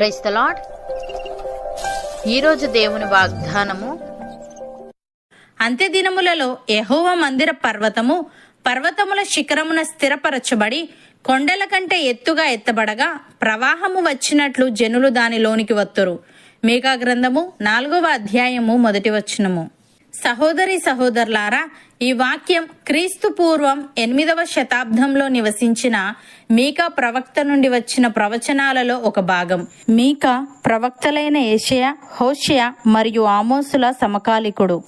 Praise the lord. ఈరోజు దేవుని వాగ్దానము, అంత్యదినములలో యెహోవా మందిర పర్వతముల శిఖరమున స్థిరపరచబడి కొండల కంటే ఎత్తుగా ఎత్తబడగా ప్రవాహము వచ్చినట్లు జనులు దానిలోనికి వత్తురు. మీకా గ్రంథము 4వ అధ్యాయము 1వ వచనము. సహోదరి సహోదరులారా, ఈ వాక్యం క్రీస్తు పూర్వం 8వ శతాబ్దంలో నివసించిన మీకా ప్రవక్త నుండి వచ్చిన ప్రవచనాలలో ఒక భాగం. మీకా ప్రవక్తలైన యెషయా, హోషేయ మరియు ఆమోసుల సమకాలికుడు.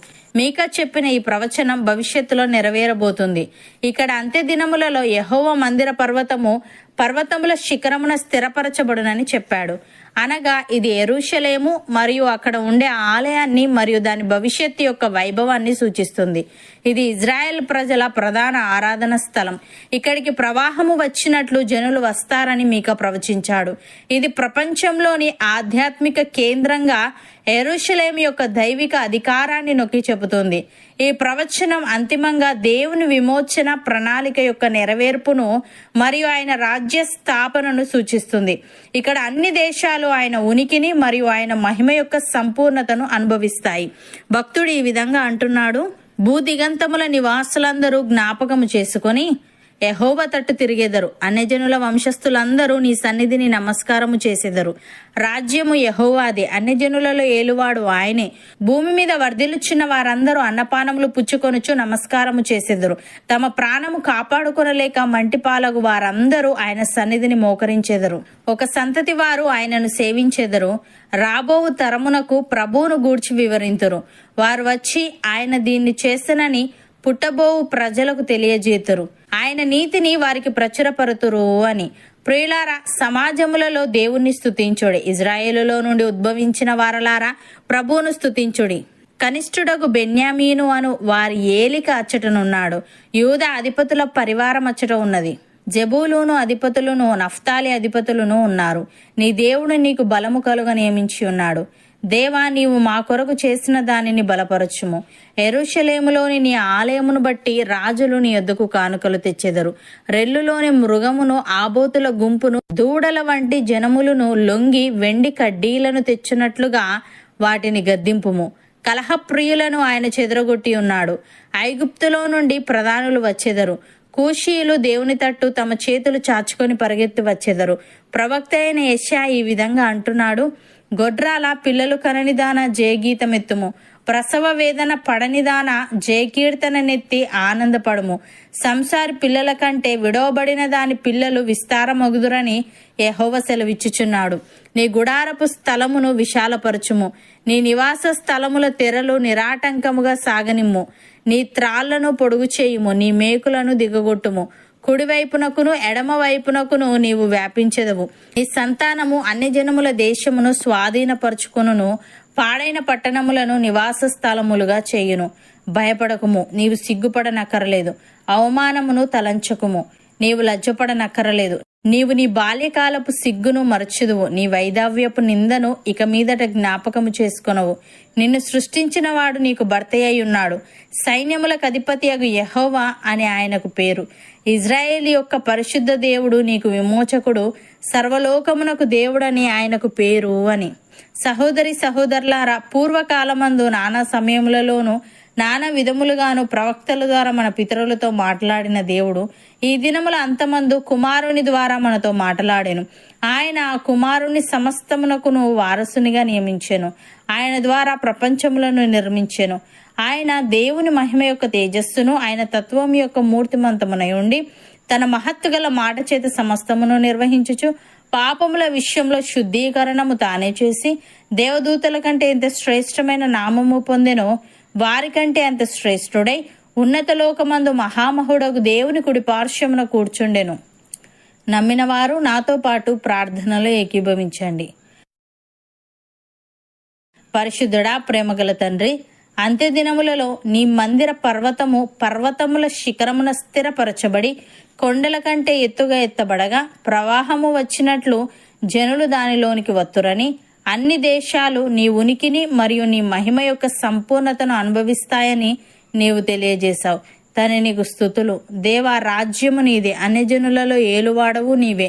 మీకా చెప్పిన ఈ ప్రవచనం భవిష్యత్తులో నెరవేరబోతుంది. ఇక్కడ అంత్యదినములలో యెహోవా మందిర పర్వతముల శిఖరమున స్థిరపరచబడునని చెప్పాడు. అనగా ఇది యెరూషలేము మరియు అక్కడ ఉండే ఆలయాన్ని మరియు దాని భవిష్యత్తు యొక్క వైభవాన్ని సూచిస్తుంది. ఇది ఇజ్రాయెల్ ప్రజల ప్రధాన ఆరాధన స్థలం. ఇక్కడికి ప్రవాహము వచ్చినట్లు జనులు వస్తారని మీకా ప్రవచించాడు. ఇది ప్రపంచంలోని ఆధ్యాత్మిక కేంద్రంగా యెరూషలేము యొక్క దైవిక అధికారాన్ని నొక్కి చెబుతుంది. ఈ ప్రవచనం అంతిమంగా దేవుని విమోచన ప్రణాళిక యొక్క నెరవేర్పును మరియు ఆయన రాజ్య స్థాపనను సూచిస్తుంది. ఇక్కడ అన్ని దేశాలు ఆయన ఉనికిని మరియు ఆయన మహిమ యొక్క సంపూర్ణతను అనుభవిస్తాయి. భక్తుడు ఈ విధంగా అంటున్నాడు: భూదిగంతముల నివాసులందరూ జ్ఞాపకము చేసుకొని యెహోవా తట్టు తిరిగెదరు. అన్యజనుల వంశస్థులందరూ నీ సన్నిధిని నమస్కారము చేసెదరు. రాజ్యము యెహోవాది, అన్యజనులలో ఏలువాడు ఆయనే. భూమి మీద వర్ధిల్లుచున్న వారందరూ అన్నపానములు పుచ్చుకొనుచు నమస్కారము చేసెదరు. తమ ప్రాణము కాపాడుకొనలేక మంటిపాలగు వారందరూ ఆయన సన్నిధిని మోకరించెదరు. ఒక సంతతి వారు ఆయనను సేవించెదరు. రాబోవు తరమునకు ప్రభువును గూర్చి వివరింతురు. వారు వచ్చి ఆయన దీన్ని చేసెనని పుట్టబోవు ప్రజలకు తెలియజేతురు. ఆయన నీతిని వారికి ప్రచురపరుతురు అని. ప్రియులారా, సమాజములలో దేవుణ్ణి స్తుతించుడి. ఇజ్రాయేలులో నుండి ఉద్భవించిన వారలారా, ప్రభువును స్తుతించుడి. కనిష్ఠుడగు బెన్యామీను అను వారి ఏలిక అచ్చటనున్నాడు. యూదా అధిపతుల పరివారం అచ్చట ఉన్నది. జెబూలూను అధిపతులను, నఫ్తాలి అధిపతులను ఉన్నారు. నీ దేవుడు నీకు బలము కలుగ నియమించి ఉన్నాడు. దేవా, నీవు మా కొరకు చేసిన దానిని బలపరచుము. యెరూషలేములోని నీ ఆలయమును బట్టి రాజులు నీ యొద్దకు కానుకలు తెచ్చెదరు. రెల్లులోని మృగమును, ఆబోతుల గుంపును, దూడల వంటి జనములను లొంగి వెండి కడ్డీలను తెచ్చినట్లుగా వాటిని గద్దింపుము. కలహప్రియులను ఆయన చెదరగొట్టి ఉన్నాడు. ఐగుప్తులో నుండి ప్రధానులు వచ్చెదరు. కూషీయులు దేవుని తట్టు తమ చేతులు చాచుకొని పరిగెత్తి వచ్చెదరు. ప్రవక్త అయిన యెషయా ఈ విధంగా అంటున్నాడు: గొడ్రాల పిల్లలు కననిదాన జయగీతమెత్తుము. ప్రసవ వేదన పడనిదాన జయకీర్తన నెత్తి ఆనందపడుము. సంసారి పిల్లల కంటే విడవబడిన దాని పిల్లలు విస్తారమగుదురని యెహోవా సెలవిచ్చుచున్నాడు. నీ గుడారపు స్థలమును విశాలపరచుము. నీ నివాస స్థలముల తెరలు నిరాటంకముగా సాగనిమ్ము. నీ త్రాళ్లను పొడుగు చేయుము. నీ మేకులను దిగగొట్టుము. కుడివైపునకును ఎడమ వైపునకును నీవు వ్యాపించెదవు. నీ సంతానము అన్ని జనముల దేశమును స్వాధీనపరచుకొనును. పాడైన పట్టణములను నివాస స్థలములుగా చేయును. భయపడకుము, నీవు సిగ్గుపడనక్కరలేదు. అవమానమును తలంచకుము, నీవు లజ్జపడనక్కరలేదు. నీవు నీ బాల్యకాలపు సిగ్గును మరచుదువు. నీ వైధవ్యపు నిందను ఇక మీదట జ్ఞాపకము చేసుకొనవు. నిన్ను సృష్టించిన వాడు నీకు భర్త అయి ఉన్నాడు. సైన్యములకు అధిపతి అగు యెహోవా అని ఆయనకు పేరు. ఇజ్రాయేలు యొక్క పరిశుద్ధ దేవుడు నీకు విమోచకుడు. సర్వలోకమునకు దేవుడని ఆయనకు పేరు అని. సహోదరి సహోదరులారా, పూర్వకాలమందు నానా సమయములలోనూ నానా విధములుగాను ప్రవక్తల ద్వారా మన పితరులతో మాట్లాడిన దేవుడు ఈ దినముల అంతమందు కుమారుని ద్వారా మనతో మాట్లాడెను. ఆయన ఆ కుమారుని సమస్తమునకును వారసునిగా నియమించెను. ఆయన ద్వారా ప్రపంచములను నిర్మించెను. ఆయన దేవుని మహిమ యొక్క తేజస్సును, ఆయన తత్వం యొక్క మూర్తిమంతమునై ఉండి తన మహత్తు గల మాట చేత సమస్తమును నిర్వహించుచు పాపముల విషయంలో శుద్ధీకరణము తానే చేసి దేవదూతల కంటే ఎంత శ్రేష్టమైన నామము పొందెనో వారికంటే అంత శ్రేష్ఠుడై ఉన్నత లోకమందు మహామహుడగు దేవుని కుడి పార్శ్వమున కూర్చుండెను. నమ్మిన వారు నాతో పాటు ప్రార్థనలో ఏకీభవించండి. పరిశుద్ధుడా, ప్రేమగల తండ్రి, అంత్యదినములలో నీ మందిర పర్వతముల శిఖరమున స్థిరపరచబడి కొండల కంటే ఎత్తుగా ఎత్తబడగా ప్రవాహము వచ్చినట్లు జనులు దానిలోనికి వత్తురని, అన్ని దేశాలు నీ ఉనికిని మరియు నీ మహిమ యొక్క సంపూర్ణతను అనుభవిస్తాయని నీవు తెలియజేశావు. తన నీకు స్తుతులు. దేవా, రాజ్యము నీదే, అన్యజనులలో ఏలువాడవు నీవే.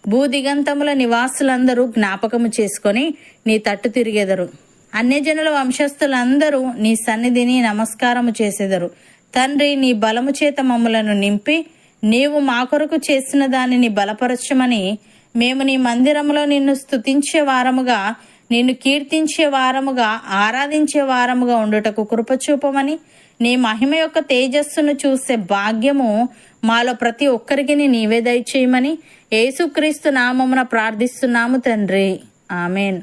భూదిగంతముల నివాసులందరూ జ్ఞాపకము చేసుకొని నీ తట్టు తిరిగెదరు. అన్యజనుల వంశస్థులందరూ నీ సన్నిధిని నమస్కారము చేసెదరు. తండ్రి, నీ బలము చేత మమ్ములను నింపి నీవు మా కొరకు చేసిన దానిని బలపరచమని మేము నీ మందిరములో నిన్ను స్తుతించే వారముగా, నిన్ను కీర్తించే వారముగా, ఆరాధించే వారముగా ఉండుటకు కృపచూపమని, నీ మహిమ యొక్క తేజస్సును చూసే భాగ్యము మాలో ప్రతి ఒక్కరికి నీవే దయచేయమని యేసుక్రీస్తు నామమున ప్రార్థిస్తున్నాము తండ్రి. ఆమెన్.